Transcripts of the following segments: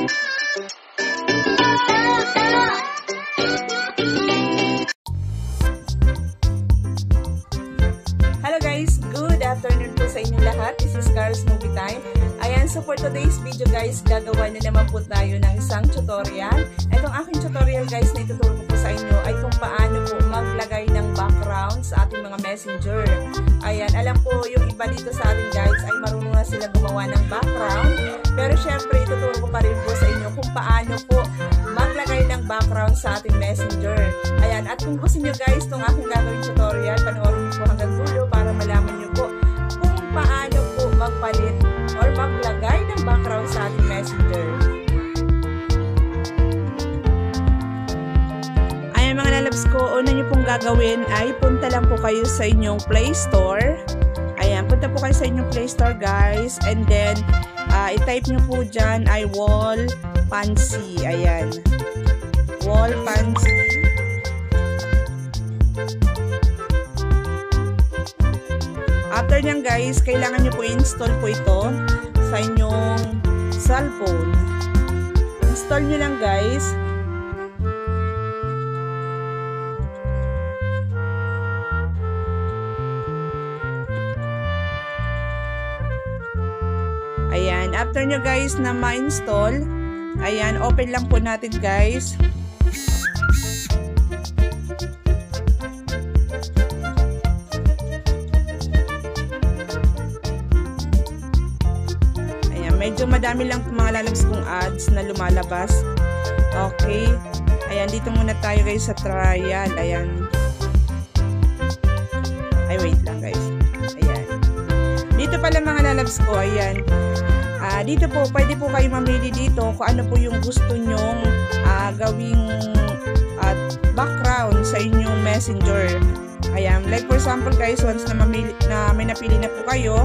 Hello guys, good afternoon po sa inyong lahat. This is Carl's Movie Time. Ayan, so for today's video guys, gagawa na naman po tayo ng isang tutorial. Itong aking tutorial guys na ituturo ko po sa inyo ay kung paano po maglagay ng background sa ating mga messenger. Ayan, alam po yung iba dito sa ating guys ay marunong na sila gumawa ng background. Pero syempre, ituturo ko pa rin po sa inyo kung paano po maglagay ng background sa ating messenger. Ayan, at kung gusto nyo guys itong aking gagawin tutorial, panoorin nyo po hanggang dulo para malaman nyo po kung paano po magpalit or maglagay ng background sa ating messenger. Ayan mga lalabs ko, una nyo pong gagawin ay punta lang po kayo sa inyong Play Store. Ayan, punta po kayo sa inyong Play Store guys, and then i-type nyo po dyan ay Wall Pansy. Ayan, Wall Pansy. After nyan guys, kailangan nyo po i-install po ito sa inyong cellphone. Install nyo lang guys. Ayan, after nyo guys na ma-install, ayan, open lang po natin guys. Medyo madami lang mga lalabs kong ads na lumalabas. Okay. Ayan, dito muna tayo guys sa trial. Ayan. Ay, wait lang guys. Ayan. Dito pala mga lalabs ko. Ayan. Dito po, pwede po kayo mamili dito kung ano po yung gusto nyong gawing background sa inyong messenger. Ayan. Like for example guys, once na may napili na po kayo,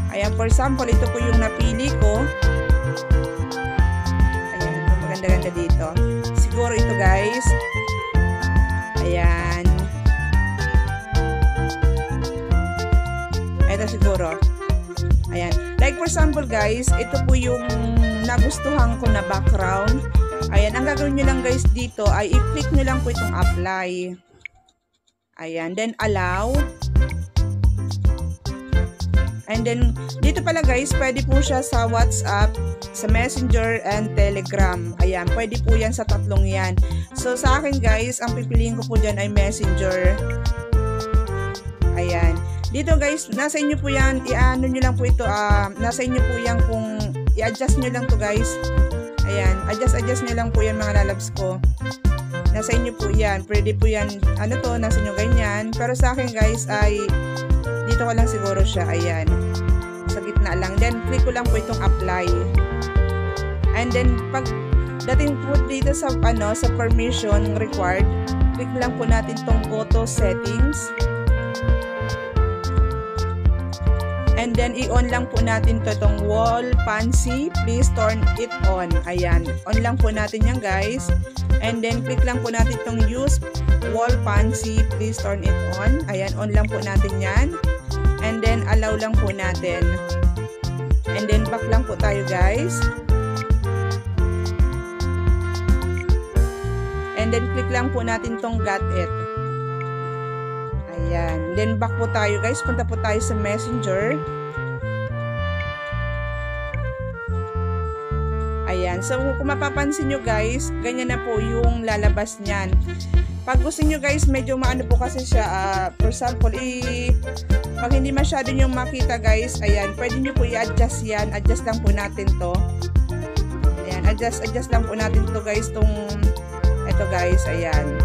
ayan, for example, ito po yung napili ko. Ayan, maganda-ganda dito. Siguro ito guys. Ayan. Ito siguro. Ayan. Like for example guys, ito po yung nagustuhan ko na background. Ayan, ang gagawin nyo lang guys dito ay i-click nyo lang po itong apply. Ayan, then allow. And then, dito pala guys, pwede po siya sa WhatsApp, sa Messenger, and Telegram. Ayan, pwede po yan sa tatlong yan. So, sa akin guys, ang pipiliin ko po dyan ay Messenger. Ayan. Dito guys, nasa inyo po yan, i-ano nyo lang po ito, nasa inyo po yan kung i-adjust nyo lang to guys. Ayan, adjust nyo lang po yan mga lalabs ko. Nasa inyo po yan, pwede po yan, ano to, nasa inyo ganyan. Pero sa akin guys ay dito ko lang siguro siya, ayan, sa gitna lang. Then click ko lang po itong apply, and then pag dating po dito sa sa permission required, click lang po natin itong go to settings, and then i-on lang po natin itong Wall Pansy, please turn it on. Ayan, on lang po natin yan guys, and then click lang po natin itong use Wall Pansy, please turn it on. Ayan, on lang po natin yan. And then, allow lang po natin. And then, back lang po tayo guys. And then, click lang po natin tong got it. Ayan. Then, back po tayo guys. Punta po tayo sa Messenger. Ayan. So, kung mapapansin nyo guys, ganyan na po yung lalabas niyan. Pag gusto nyo guys, medyo maano po kasi siya, for example, pag hindi masyado nyo makita guys, ayan, pwede nyo po i-adjust yan. Adjust lang po natin to. Ayan, adjust lang po natin to guys, ito guys, ayan.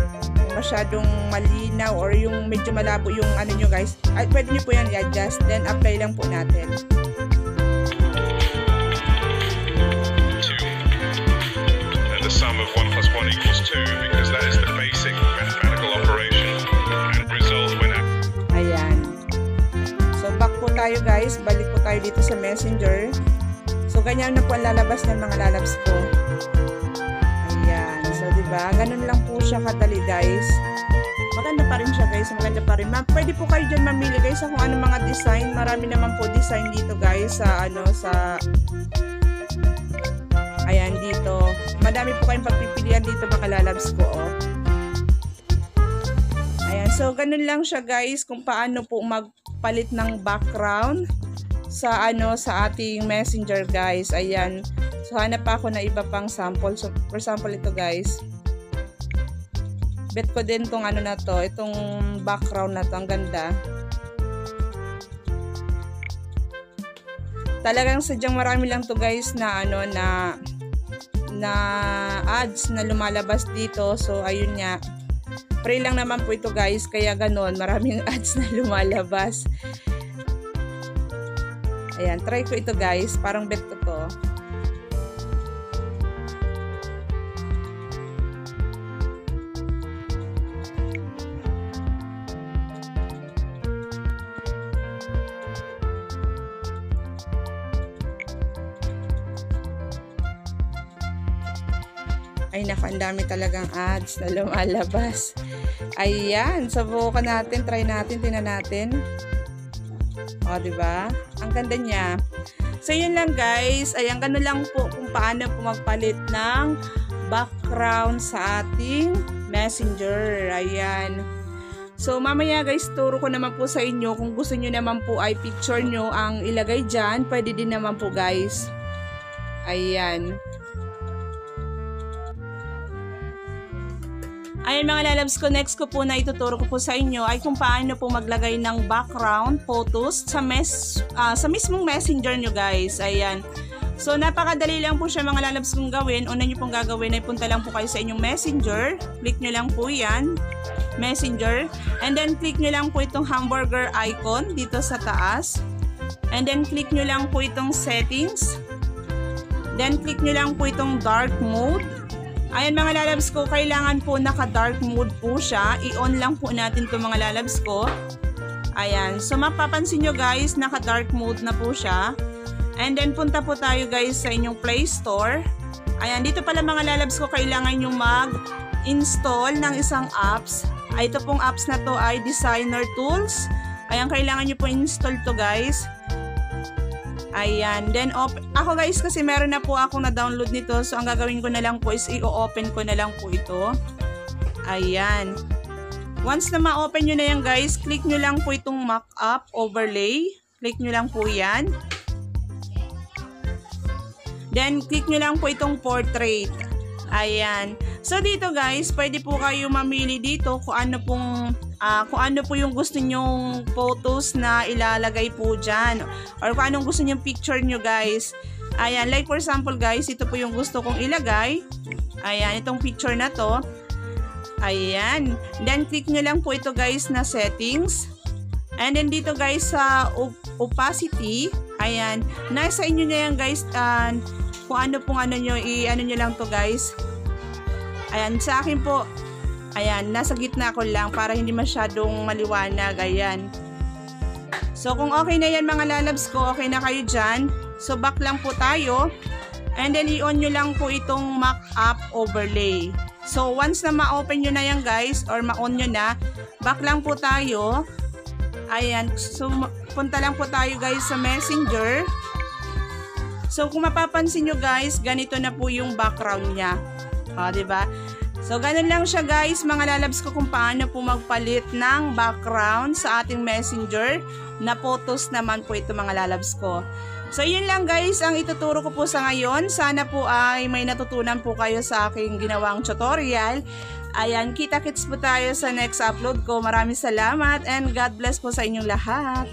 Masyadong malinaw or yung medyo malabo yung ano nyo guys, pwede nyo po yan i-adjust, then apply lang po natin. The sum of 1 plus 1 equals 2 because that is the basic mathematical operation and result when ayan. So back po tayo guys, balik po tayo dito sa Messenger. So ganyan na po ang lalabas ng mga lalabs ko. Ayan. So diba, ganun lang po siya kadali guys. Maganda pa rin siya guys, maganda pa rin. Pwede po kayo dyan mamili guys sa kung ano mga design. Marami naman po design dito guys sa ayan dito marami po kayong pagpipilian dito mga lalabs ko. Oh. Ayan, so ganun lang siya guys kung paano po magpalit ng background sa sa ating Messenger guys. Ayan. So hanap pa ako na iba pang sample. So for example ito guys. Bet ko din tong na to, itong background na to, ang ganda. Talagang sadyang marami lang to guys na na ads na lumalabas dito. So ayun nga. Free lang naman po ito guys, kaya ganon, maraming ads na lumalabas. Ayan, try ko ito guys, parang bet ko to. Ay naku, ang dami talagang ads na lumalabas. Ayan, subukan natin, try natin, tingnan natin. O, diba? Ang ganda niya. So, yun lang guys. Ayan, ganun lang po kung paano po magpalit ng background sa ating Messenger. Ayan. So, mamaya guys, turo ko naman po sa inyo. Kung gusto nyo naman po ay picture nyo ang ilagay dyan, pwede din naman po guys. Ayan. Ayan mga lalabs ko, next ko po na ituturo ko po sa inyo ay kung paano po maglagay ng background photos sa mismong Messenger nyo guys. Ayan. So napakadali lang po siya mga lalabs kong gawin. Una nyo pong gagawin ay punta lang po kayo sa inyong Messenger. Click nyo lang po yan. Messenger. And then click nyo lang po itong hamburger icon dito sa taas. And then click nyo lang po itong settings. Then click nyo lang po itong dark mode. Ayan mga lalabs ko, kailangan po naka-dark mode po siya. I-on lang po natin ito mga lalabs ko. Ayan. So mapapansin nyo guys, naka-dark mode na po siya. And then punta po tayo guys sa inyong Play Store. Ayan, dito pala mga lalabs ko, kailangan nyo mag-install ng isang apps. Ito pong apps na to ay Designer Tools. Ayan, kailangan nyo po install to guys. Ayan. Then, ako guys, kasi meron na po akong na-download nito. So, ang gagawin ko na lang po is i-open ko na lang po ito. Ayan. Once na ma-open nyo na yan guys, click nyo lang po itong mock-up overlay. Click nyo lang po yan. Then, click nyo lang po itong portrait. Ayan. So, dito guys, pwede po kayo mamili dito kung ano po yung gusto nyong photos na ilalagay po dyan. Or kung anong gusto nyong picture nyo guys. Ayan, like for example guys, ito po yung gusto kong ilagay. Ayan, itong picture na to. Ayan. Then, click nyo lang po ito guys na settings. And then dito guys sa opacity. Ayan. Nasa inyo na yan guys. Kung ano pong nyo lang to guys. Ayan, sa akin po. Ayan, nasa gitna ko lang para hindi masyadong maliwanag. Ayan. So, kung okay na yan mga lalabs ko, okay na kayo dyan. So, back lang po tayo. And then, i-on nyo lang po itong mock-up overlay. So, once na ma-open nyo na yan guys, or ma-on nyo na, back lang po tayo. Ayan. So, punta lang po tayo guys sa Messenger. So, kung mapapansin nyo guys, ganito na po yung background niya. O, diba? So, ganun lang siya guys, mga lalabs ko kung paano po magpalit ng background sa ating Messenger na photos naman po ito mga lalabs ko. So, yun lang guys ang ituturo ko po sa ngayon. Sana po ay may natutunan po kayo sa aking ginawang tutorial. Ayan, kita-kits po tayo sa next upload ko. Maraming salamat and God bless po sa inyong lahat.